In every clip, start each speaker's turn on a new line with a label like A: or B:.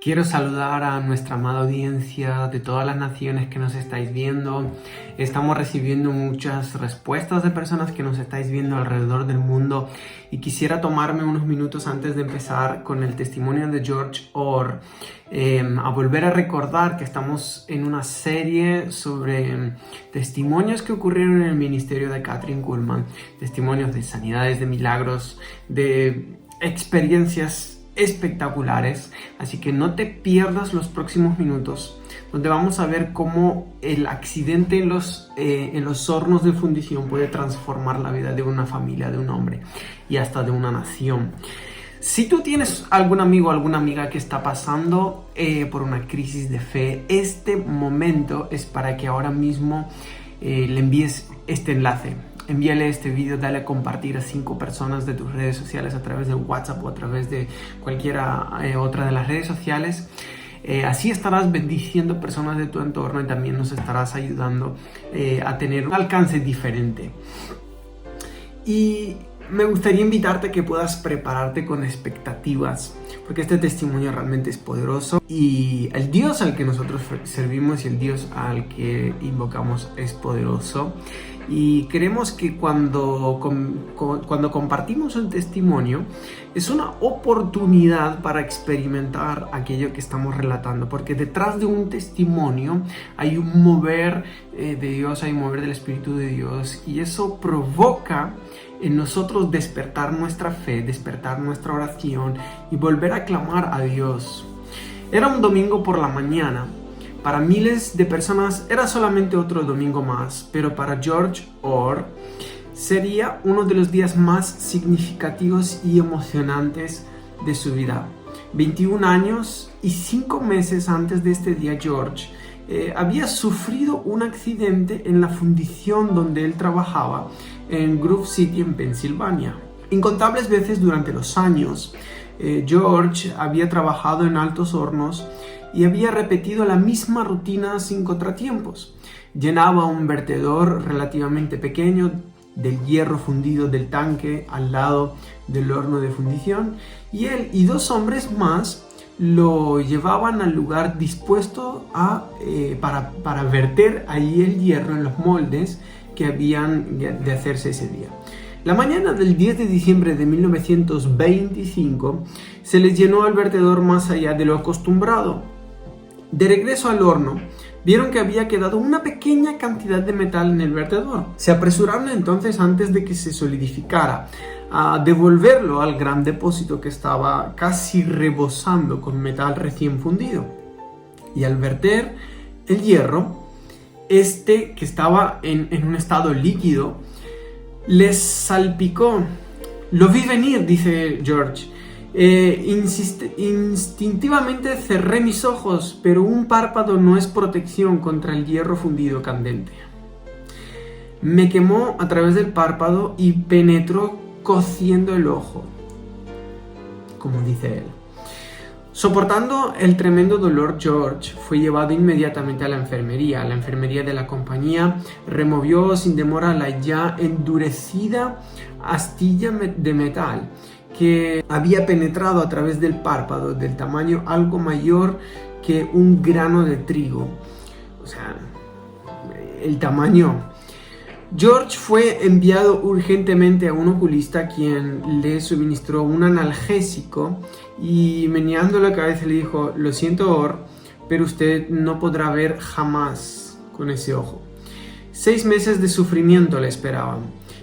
A: Quiero saludar a nuestra amada audiencia de todas las naciones que nos estáis viendo. Estamos recibiendo muchas respuestas de personas que nos estáis viendo alrededor del mundo y quisiera tomarme unos minutos antes de empezar con el testimonio de George Orr a volver a recordar que estamos en una serie sobre testimonios que ocurrieron en el ministerio de Kathryn Kuhlman, testimonios de sanidades, de milagros, de experiencias espectaculares, así que no te pierdas los próximos minutos donde vamos a ver cómo el accidente en los hornos de fundición puede transformar la vida de una familia, de un hombre y hasta de una nación. Si tú tienes algún amigo o alguna amiga que está pasando por una crisis de fe, este momento es para que ahora mismo le envíes este enlace. Envíale este vídeo, dale a compartir a 5 personas de tus redes sociales a través de WhatsApp o a través de cualquiera otra de las redes sociales. Así estarás bendiciendo personas de tu entorno y también nos estarás ayudando a tener un alcance diferente. Y me gustaría invitarte a que puedas prepararte con expectativas, porque este testimonio realmente es poderoso y el Dios al que nosotros servimos y el Dios al que invocamos es poderoso. Y creemos que cuando compartimos un testimonio es una oportunidad para experimentar aquello que estamos relatando, porque detrás de un testimonio hay un mover de Dios, hay un mover del Espíritu de Dios, y eso provoca en nosotros despertar nuestra fe, despertar nuestra oración y volver a clamar a Dios. Era un domingo por la mañana. Para miles de personas era solamente otro domingo más, pero para George Orr sería uno de los días más significativos y emocionantes de su vida. 21 años y 5 meses antes de este día, George había sufrido un accidente en la fundición donde él trabajaba en Grove City, en Pensilvania. Incontables veces durante los años, George había trabajado en altos hornos y había repetido la misma rutina sin contratiempos. Llenaba un vertedor relativamente pequeño del hierro fundido del tanque al lado del horno de fundición, y él y 2 hombres más lo llevaban al lugar dispuesto para verter ahí el hierro en los moldes que habían de hacerse ese día. La mañana del 10 de diciembre de 1925 se les llenó el vertedor más allá de lo acostumbrado. De regreso al horno, vieron que había quedado una pequeña cantidad de metal en el vertedor. Se apresuraron entonces, antes de que se solidificara, a devolverlo al gran depósito que estaba casi rebosando con metal recién fundido. Y al verter el hierro, que estaba en un estado líquido, les salpicó. Lo vi venir, dice George. Instintivamente cerré mis ojos, pero un párpado no es protección contra el hierro fundido candente. Me quemó a través del párpado y penetró cociendo el ojo, como dice él. Soportando el tremendo dolor, George fue llevado inmediatamente a la enfermería. La enfermería de la compañía removió sin demora la ya endurecida astilla de metal que había penetrado a través del párpado, del tamaño algo mayor que un grano de trigo. O sea, el tamaño. George fue enviado urgentemente a un oculista, quien le suministró un analgésico y, meneando la cabeza, le dijo: lo siento, Orr, pero usted no podrá ver jamás con ese ojo. 6 meses de sufrimiento le esperaban.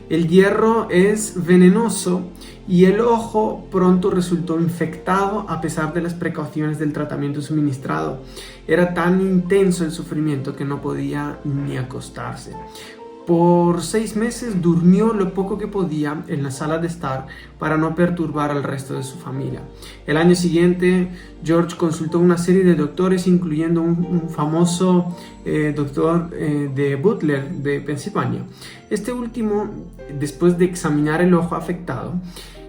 A: El hierro es venenoso y el ojo pronto resultó infectado a pesar de las precauciones del tratamiento suministrado. Era tan intenso el sufrimiento que no podía ni acostarse. Por 6 meses durmió lo poco que podía en la sala de estar para no perturbar al resto de su familia. El año siguiente, George consultó una serie de doctores, incluyendo un famoso doctor de Butler, de Pensilvania. Este último, después de examinar el ojo afectado,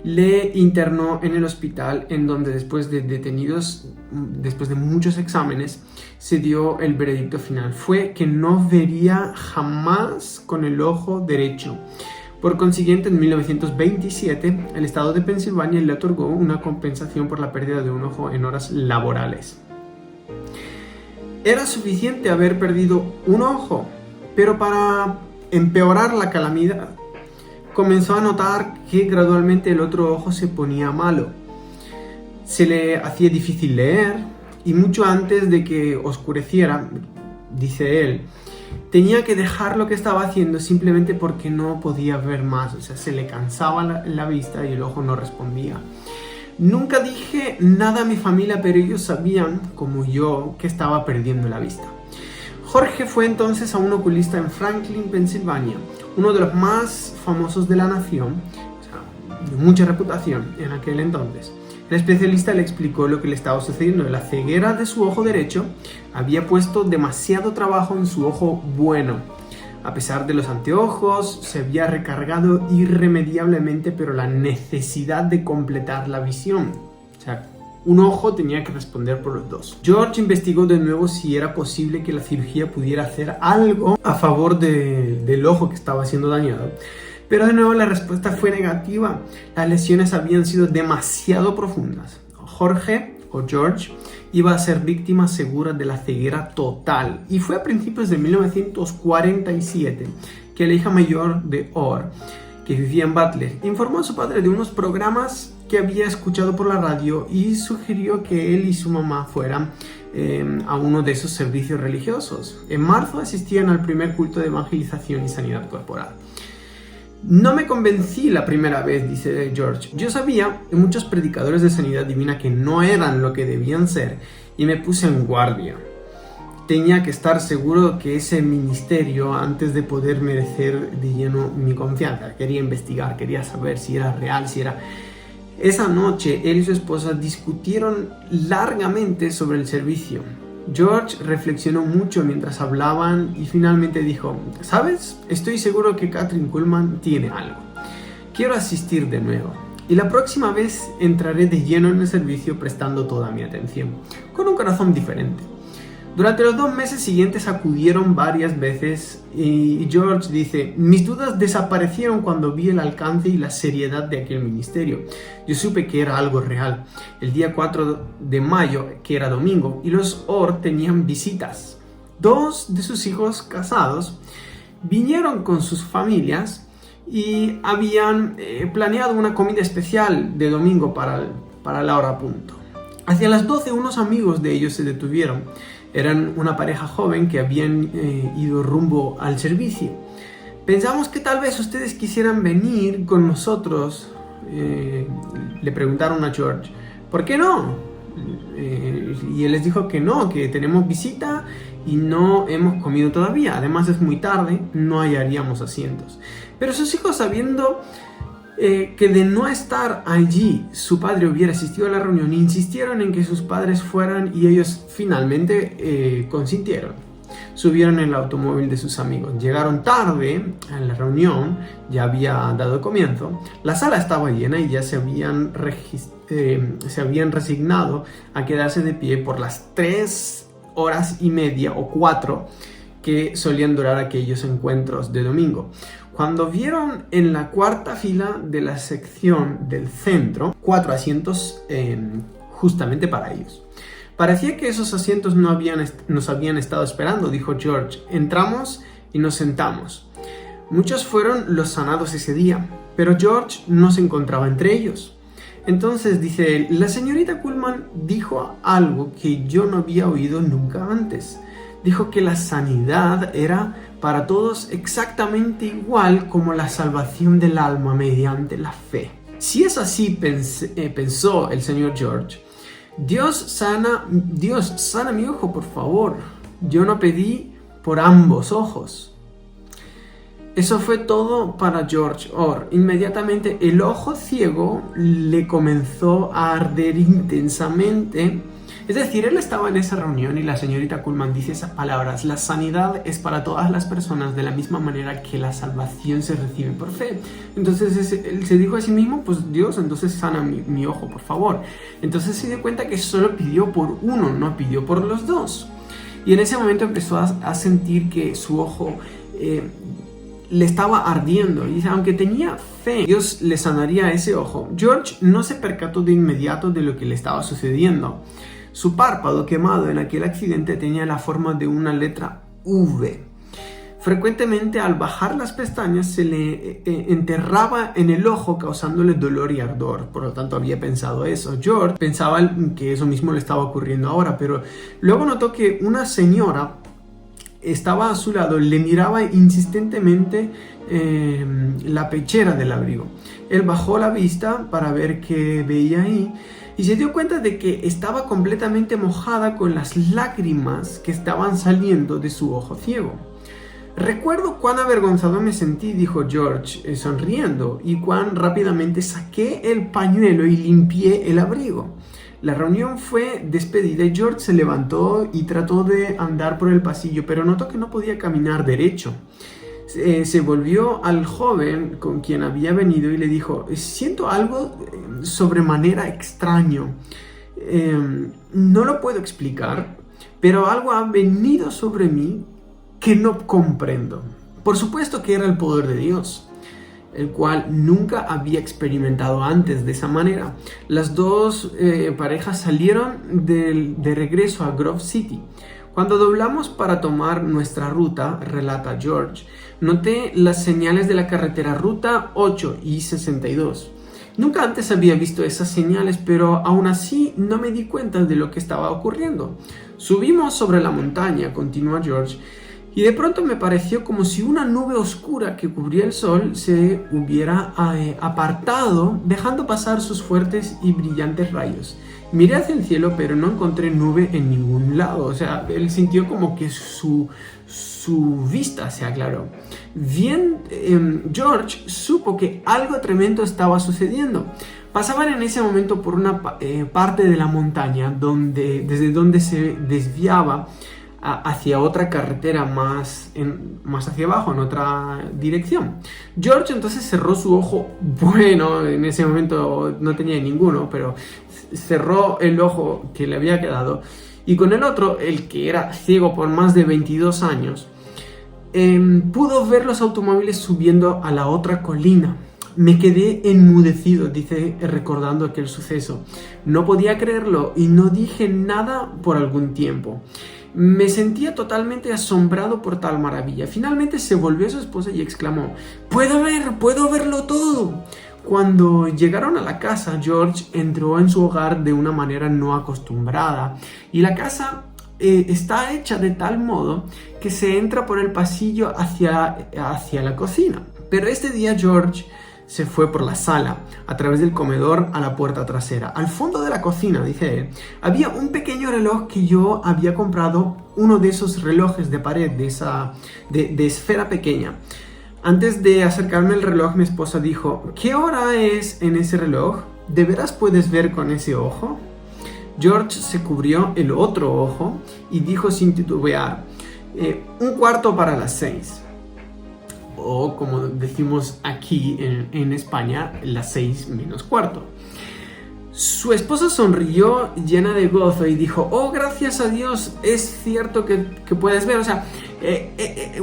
A: le internó en el hospital, en donde después de muchos exámenes, se dio el veredicto final. Fue que no vería jamás con el ojo derecho. Por consiguiente, en 1927, el estado de Pensilvania le otorgó una compensación por la pérdida de un ojo en horas laborales. Era suficiente haber perdido un ojo, pero para empeorar la calamidad, comenzó a notar que gradualmente el otro ojo se ponía malo. Se le hacía difícil leer y mucho antes de que oscureciera, dice él, tenía que dejar lo que estaba haciendo simplemente porque no podía ver más. O sea, se le cansaba la vista y el ojo no respondía. Nunca dije nada a mi familia, pero ellos sabían, como yo, que estaba perdiendo la vista. Jorge fue entonces a un oculista en Franklin, Pensilvania, uno de los más famosos de la nación, o sea, de mucha reputación en aquel entonces. El especialista le explicó lo que le estaba sucediendo. La ceguera de su ojo derecho había puesto demasiado trabajo en su ojo bueno. A pesar de los anteojos, se había recargado irremediablemente, pero la necesidad de completar la visión. O sea, un ojo tenía que responder por los dos. George investigó de nuevo si era posible que la cirugía pudiera hacer algo a favor del ojo que estaba siendo dañado. Pero de nuevo la respuesta fue negativa. Las lesiones habían sido demasiado profundas. George iba a ser víctima segura de la ceguera total. Y fue a principios de 1947 que la hija mayor de Orr, que vivía en Butler, informó a su padre de unos programas que había escuchado por la radio y sugirió que él y su mamá fueran a uno de esos servicios religiosos. En marzo asistían al primer culto de evangelización y sanidad corporal. No me convencí la primera vez, dice George. Yo sabía de muchos predicadores de sanidad divina que no eran lo que debían ser y me puse en guardia. Tenía que estar seguro que ese ministerio, antes de poder merecer de lleno mi confianza, quería investigar, quería saber si era real, si era... Esa noche, él y su esposa discutieron largamente sobre el servicio. George reflexionó mucho mientras hablaban y finalmente dijo: ¿sabes? Estoy seguro que Kathryn Kuhlman tiene algo. Quiero asistir de nuevo. Y la próxima vez entraré de lleno en el servicio prestando toda mi atención, con un corazón diferente. Durante los 2 meses siguientes acudieron varias veces y George dice: mis dudas desaparecieron cuando vi el alcance y la seriedad de aquel ministerio. Yo supe que era algo real. El día 4 de mayo, que era domingo, y los Orr tenían visitas. 2 de sus hijos casados vinieron con sus familias y habían planeado una comida especial de domingo para la hora punto. Hacia las 12 unos amigos de ellos se detuvieron. Eran una pareja joven que habían ido rumbo al servicio. Pensamos que tal vez ustedes quisieran venir con nosotros. Le preguntaron a George: ¿por qué no? Y él les dijo que no, que tenemos visita y no hemos comido todavía. Además es muy tarde, no hallaríamos asientos. Pero sus hijos, sabiendo que de no estar allí su padre hubiera asistido a la reunión, insistieron en que sus padres fueran y ellos finalmente consintieron. Subieron en el automóvil de sus amigos. Llegaron tarde a la reunión, ya había dado comienzo. La sala estaba llena y ya se habían resignado a quedarse de pie por las 3 horas y media o 4 que solían durar aquellos encuentros de domingo. Cuando vieron en la cuarta fila de la sección del centro 4 asientos justamente para ellos. Parecía que esos asientos nos habían estado esperando, dijo George. Entramos y nos sentamos. Muchos fueron los sanados ese día, pero George no se encontraba entre ellos. Entonces, dice él, la señorita Kuhlman dijo algo que yo no había oído nunca antes. Dijo que la sanidad era para todos exactamente igual como la salvación del alma mediante la fe. Si es así, pensó el señor George, Dios sana mi ojo, por favor. Yo no pedí por ambos ojos. Eso fue todo para George Orr. Inmediatamente el ojo ciego le comenzó a arder intensamente. Es decir, él estaba en esa reunión y la señorita Kuhlman dice esas palabras: la sanidad es para todas las personas de la misma manera que la salvación se recibe por fe. Entonces él se dijo a sí mismo: pues Dios, entonces sana mi ojo, por favor. Entonces se dio cuenta que solo pidió por uno, no pidió por los dos. Y en ese momento empezó a sentir que su ojo le estaba ardiendo. Y dice, aunque tenía fe, Dios le sanaría ese ojo. George no se percató de inmediato de lo que le estaba sucediendo. Su párpado quemado en aquel accidente tenía la forma de una letra V. Frecuentemente al bajar las pestañas se le enterraba en el ojo causándole dolor y ardor. Por lo tanto había pensado eso. George pensaba que eso mismo le estaba ocurriendo ahora, pero luego notó que una señora estaba a su lado, le miraba insistentemente la pechera del abrigo. Él bajó la vista para ver qué veía ahí y se dio cuenta de que estaba completamente mojada con las lágrimas que estaban saliendo de su ojo ciego. Recuerdo cuán avergonzado me sentí, dijo George, sonriendo, y cuán rápidamente saqué el pañuelo y limpié el abrigo. La reunión fue despedida y George se levantó y trató de andar por el pasillo, pero notó que no podía caminar derecho. Se volvió al joven con quien había venido y le dijo, siento algo sobremanera extraño. No lo puedo explicar, pero algo ha venido sobre mí que no comprendo. Por supuesto que era el poder de Dios, el cual nunca había experimentado antes de esa manera. Las dos parejas salieron de regreso a Grove City. Cuando doblamos para tomar nuestra ruta, relata George, noté las señales de la carretera Ruta 8 y 62. Nunca antes había visto esas señales, pero aún así no me di cuenta de lo que estaba ocurriendo. Subimos sobre la montaña, continúa George, y de pronto me pareció como si una nube oscura que cubría el sol se hubiera apartado, dejando pasar sus fuertes y brillantes rayos. Miré hacia el cielo, pero no encontré nube en ningún lado. O sea, él sintió como que su vista se aclaró. George supo que algo tremendo estaba sucediendo. Pasaban en ese momento por una parte de la montaña desde donde se desviaba hacia otra carretera más hacia abajo, en otra dirección. George entonces cerró su ojo, bueno, en ese momento no tenía ninguno, pero cerró el ojo que le había quedado, y con el otro, el que era ciego por más de 22 años, pudo ver los automóviles subiendo a la otra colina. Me quedé enmudecido, dice, recordando aquel suceso. No podía creerlo y no dije nada por algún tiempo. Me sentía totalmente asombrado por tal maravilla. Finalmente se volvió a su esposa y exclamó, puedo verlo todo. Cuando llegaron a la casa, George entró en su hogar de una manera no acostumbrada, y la casa está hecha de tal modo que se entra por el pasillo hacia la cocina. Pero este día George se fue por la sala, a través del comedor a la puerta trasera. Al fondo de la cocina, dice él, había un pequeño reloj que yo había comprado, uno de esos relojes de pared, de esfera pequeña. Antes de acercarme al reloj, mi esposa dijo, ¿qué hora es en ese reloj? ¿De veras puedes ver con ese ojo? George se cubrió el otro ojo y dijo sin titubear, 6:15. O como decimos aquí en España, las 6:15. Su esposa sonrió llena de gozo y dijo, oh, gracias a Dios, es cierto que puedes ver. O sea,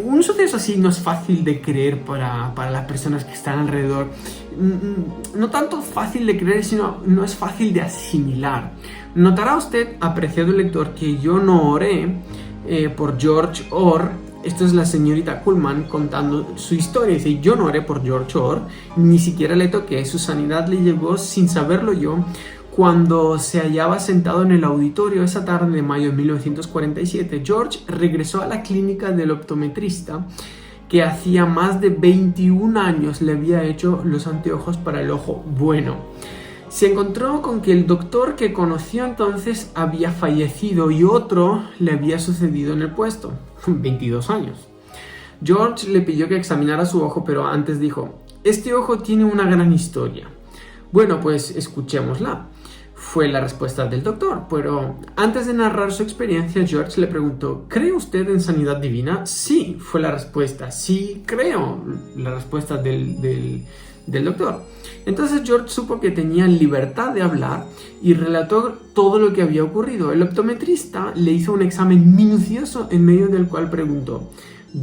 A: un suceso así no es fácil de creer para las personas que están alrededor. No tanto fácil de creer, sino no es fácil de asimilar. Notará usted, apreciado lector, que yo no oré por George Orr. Esto es la señorita Kuhlman contando su historia. Dice, yo no oré por George Orr, ni siquiera le toqué. Su sanidad le llegó sin saberlo yo, cuando se hallaba sentado en el auditorio esa tarde de mayo de 1947. George regresó a la clínica del optometrista que hacía más de 21 años le había hecho los anteojos para el ojo bueno. Se encontró con que el doctor que conoció entonces había fallecido y otro le había sucedido en el puesto. 22 años. George le pidió que examinara su ojo, pero antes dijo, este ojo tiene una gran historia. Bueno, pues escuchémosla. Fue la respuesta del doctor, pero antes de narrar su experiencia, George le preguntó, ¿cree usted en sanidad divina? Sí, fue la respuesta. Sí, creo, la respuesta del doctor. Entonces George supo que tenía libertad de hablar y relató todo lo que había ocurrido. El optometrista le hizo un examen minucioso en medio del cual preguntó,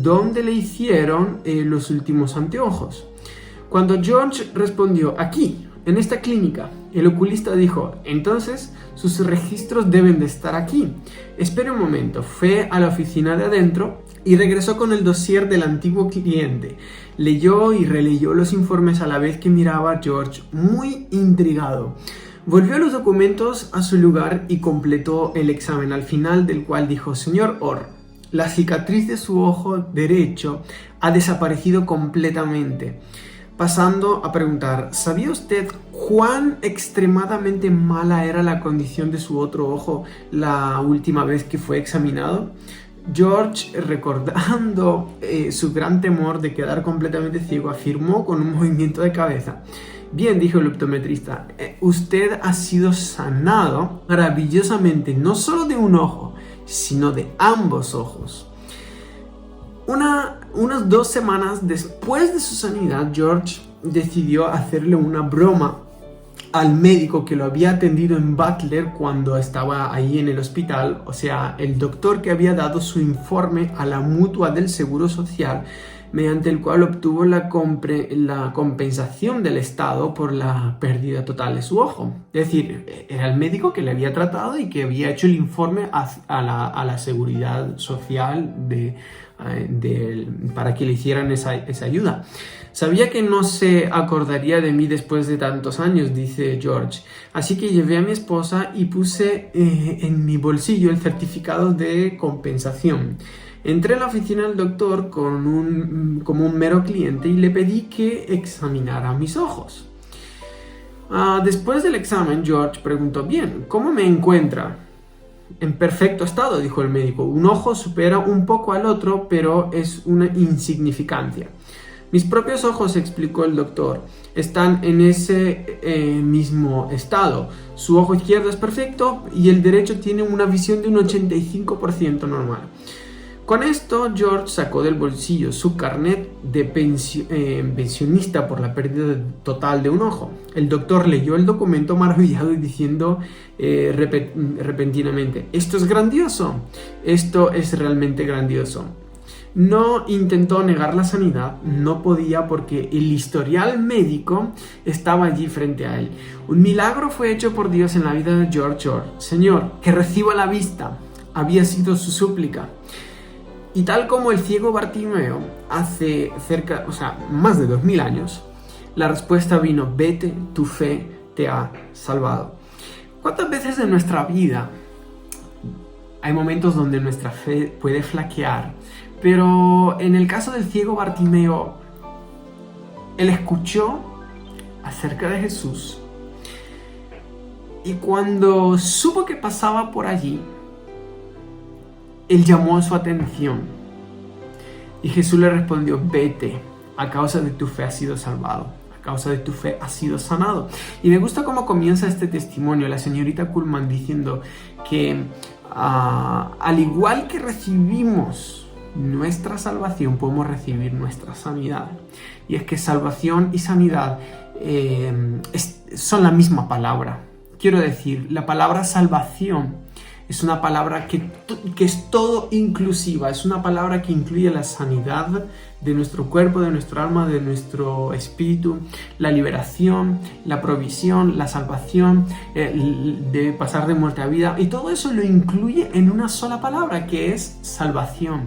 A: ¿dónde le hicieron los últimos anteojos? Cuando George respondió, aquí, en esta clínica, el oculista dijo, entonces sus registros deben de estar aquí. Espere un momento. Fue a la oficina de adentro y regresó con el dossier del antiguo cliente. Leyó y releyó los informes a la vez que miraba a George, muy intrigado. Volvió los documentos a su lugar y completó el examen, al final del cual dijo, señor Orr, la cicatriz de su ojo derecho ha desaparecido completamente. Pasando a preguntar, ¿sabía usted cuán extremadamente mala era la condición de su otro ojo la última vez que fue examinado? George, recordando su gran temor de quedar completamente ciego, afirmó con un movimiento de cabeza. Bien, dijo el optometrista, usted ha sido sanado maravillosamente, no solo de un ojo, sino de ambos ojos. Unas 2 semanas después de su sanidad, George decidió hacerle una broma al médico que lo había atendido en Butler cuando estaba ahí en el hospital, o sea, el doctor que había dado su informe a la mutua del Seguro Social, mediante el cual obtuvo la compensación del Estado por la pérdida total de su ojo. Es decir, era el médico que le había tratado y que había hecho el informe a la Seguridad Social para que le hicieran esa ayuda. Sabía que no se acordaría de mí después de tantos años, dice George. Así que llevé a mi esposa y puse en mi bolsillo el certificado de compensación. Entré a la oficina del doctor como un mero cliente y le pedí que examinara mis ojos. Después del examen, George preguntó, bien, ¿cómo me encuentra? En perfecto estado, dijo el médico. Un ojo supera un poco al otro, pero es una insignificancia. Mis propios ojos, explicó el doctor, están en ese mismo estado. Su ojo izquierdo es perfecto y el derecho tiene una visión de un 85% normal. Con esto, George sacó del bolsillo su carnet de pensionista por la pérdida total de un ojo. El doctor leyó el documento maravillado y diciendo repentinamente, esto es grandioso, esto es realmente grandioso. No intentó negar la sanidad, no podía porque el historial médico estaba allí frente a él. Un milagro fue hecho por Dios en la vida de George Orr. Señor, que reciba la vista, había sido su súplica. Y tal como el ciego Bartimeo hace más de 2000 años, la respuesta vino, vete, tu fe te ha salvado. ¿Cuántas veces en nuestra vida hay momentos donde nuestra fe puede flaquear? Pero en el caso del ciego Bartimeo, él escuchó acerca de Jesús y cuando supo que pasaba por allí, él llamó su atención y Jesús le respondió, vete, a causa de tu fe has sido salvado, a causa de tu fe has sido sanado. Y me gusta cómo comienza este testimonio, la señorita Kuhlman diciendo que al igual que recibimos nuestra salvación, podemos recibir nuestra sanidad. Y es que salvación y sanidad son la misma palabra. Quiero decir, la palabra salvación es una palabra que es todo inclusiva, es una palabra que incluye la sanidad de nuestro cuerpo, de nuestro alma, de nuestro espíritu, la liberación, la provisión, la salvación, de pasar de muerte a vida, y todo eso lo incluye en una sola palabra que es salvación.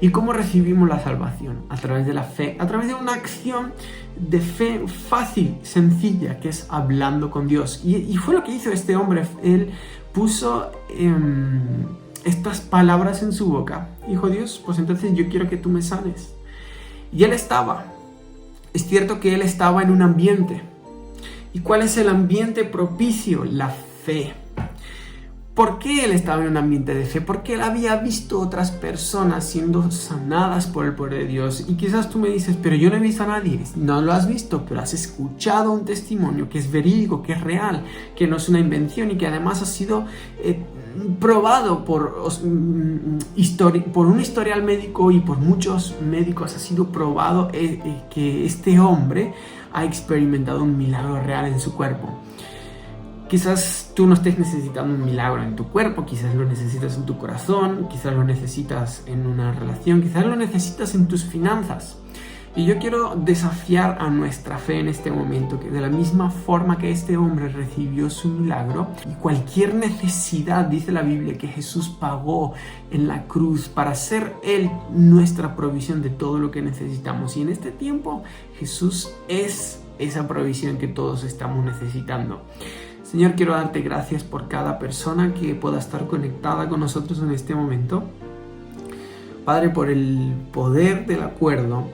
A: ¿Y cómo recibimos la salvación? A través de la fe, a través de una acción de fe fácil, sencilla, que es hablando con Dios. Y fue lo que hizo este hombre. Él puso estas palabras en su boca. Dijo, Dios, pues entonces yo quiero que tú me sanes. Y es cierto que él estaba en un ambiente. ¿Y cuál es el ambiente propicio? La fe. ¿Por qué él estaba en un ambiente de fe? Porque él había visto otras personas siendo sanadas por el poder de Dios. Y quizás tú me dices, pero yo no he visto a nadie. No lo has visto, pero has escuchado un testimonio que es verídico, que es real, que no es una invención y que además ha sido probado por un historial médico y por muchos médicos. Ha sido probado que este hombre ha experimentado un milagro real en su cuerpo. Quizás tú no estés necesitando un milagro en tu cuerpo, quizás lo necesitas en tu corazón, quizás lo necesitas en una relación, quizás lo necesitas en tus finanzas. Y yo quiero desafiar a nuestra fe en este momento, que de la misma forma que este hombre recibió su milagro, y cualquier necesidad, dice la Biblia, que Jesús pagó en la cruz para ser Él nuestra provisión de todo lo que necesitamos. Y en este tiempo Jesús es esa provisión que todos estamos necesitando. Señor, quiero darte gracias por cada persona que pueda estar conectada con nosotros en este momento. Padre, por el poder del acuerdo,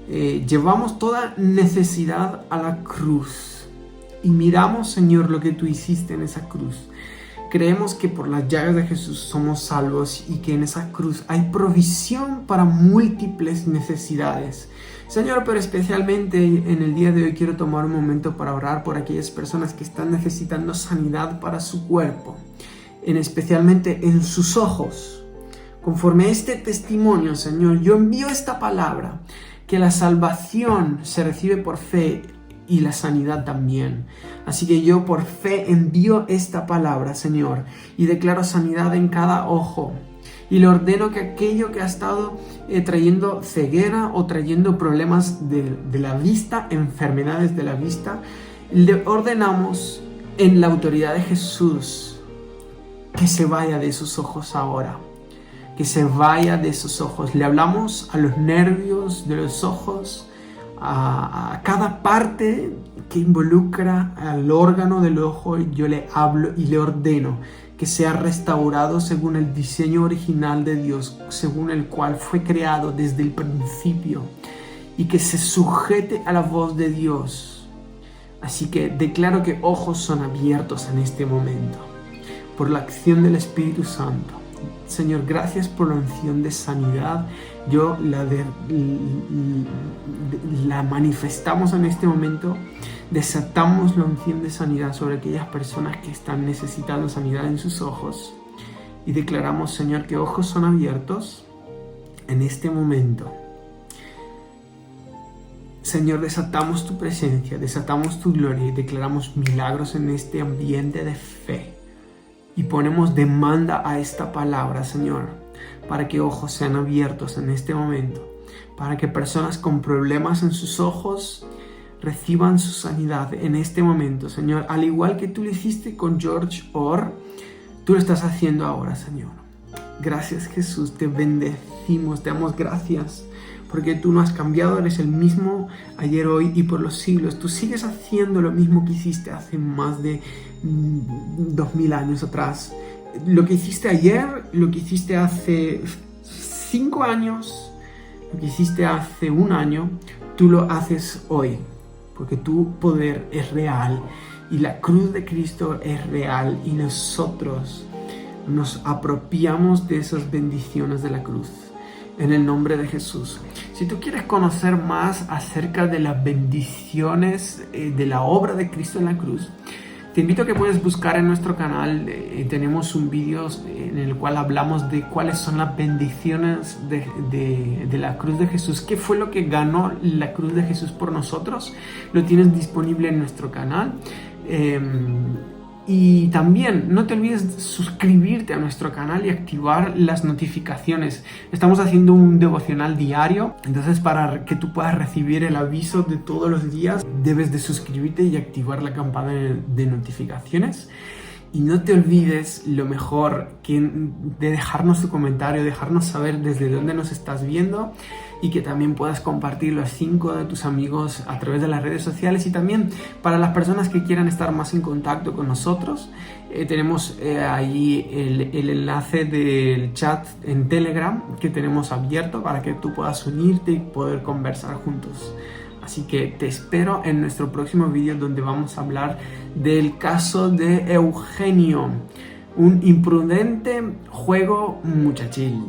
A: llevamos toda necesidad a la cruz y miramos, Señor, lo que tú hiciste en esa cruz. Creemos que por las llagas de Jesús somos salvos y que en esa cruz hay provisión para múltiples necesidades. Señor, pero especialmente en el día de hoy quiero tomar un momento para orar por aquellas personas que están necesitando sanidad para su cuerpo, especialmente en sus ojos. Conforme a este testimonio, Señor, yo envío esta palabra, que la salvación se recibe por fe y la sanidad también. Así que yo por fe envío esta palabra, Señor, y declaro sanidad en cada ojo. Y le ordeno que aquello que ha estado trayendo ceguera o trayendo problemas de la vista, enfermedades de la vista, le ordenamos en la autoridad de Jesús que se vaya de sus ojos ahora. Que se vaya de esos ojos. Le hablamos a los nervios de los ojos, a cada parte que involucra al órgano del ojo. Yo le hablo y le ordeno que sea restaurado según el diseño original de Dios, según el cual fue creado desde el principio, y que se sujete a la voz de Dios. Así que declaro que ojos son abiertos en este momento por la acción del Espíritu Santo. Señor, gracias por la unción de sanidad. Yo la manifestamos en este momento. Desatamos la unción de sanidad sobre aquellas personas que están necesitando sanidad en sus ojos. Y declaramos, Señor, que ojos son abiertos en este momento. Señor, desatamos tu presencia, desatamos tu gloria y declaramos milagros en este ambiente de fe. Y ponemos demanda a esta palabra, Señor, para que ojos sean abiertos en este momento, para que personas con problemas en sus ojos reciban su sanidad en este momento, Señor. Al igual que tú lo hiciste con George Orr, tú lo estás haciendo ahora, Señor. Gracias, Jesús, te bendecimos, te damos gracias, porque tú no has cambiado, eres el mismo ayer, hoy y por los siglos. Tú sigues haciendo lo mismo que hiciste hace más de 2000 años atrás. Lo que hiciste ayer, lo que hiciste hace 5 años, lo que hiciste hace 1 año, tú lo haces hoy, porque tu poder es real y la cruz de Cristo es real, y nosotros nos apropiamos de esas bendiciones de la cruz. En el nombre de Jesús. Si tú quieres conocer más acerca de las bendiciones de la obra de Cristo en la cruz, te invito a que puedes buscar en nuestro canal. Tenemos un vídeo en el cual hablamos de cuáles son las bendiciones de la cruz de Jesús. ¿Qué fue lo que ganó la cruz de Jesús por nosotros? Lo tienes disponible en nuestro canal. Y también no te olvides de suscribirte a nuestro canal y activar las notificaciones. Estamos haciendo un devocional diario, entonces para que tú puedas recibir el aviso de todos los días, debes de suscribirte y activar la campana de notificaciones. Y no te olvides, lo mejor, de dejarnos tu comentario, dejarnos saber desde dónde nos estás viendo, y que también puedas compartirlo a 5 de tus amigos a través de las redes sociales. Y también para las personas que quieran estar más en contacto con nosotros, tenemos ahí el enlace del chat en Telegram que tenemos abierto para que tú puedas unirte y poder conversar juntos. Así que te espero en nuestro próximo vídeo, donde vamos a hablar del caso de Eugenio, un imprudente juego muchachil.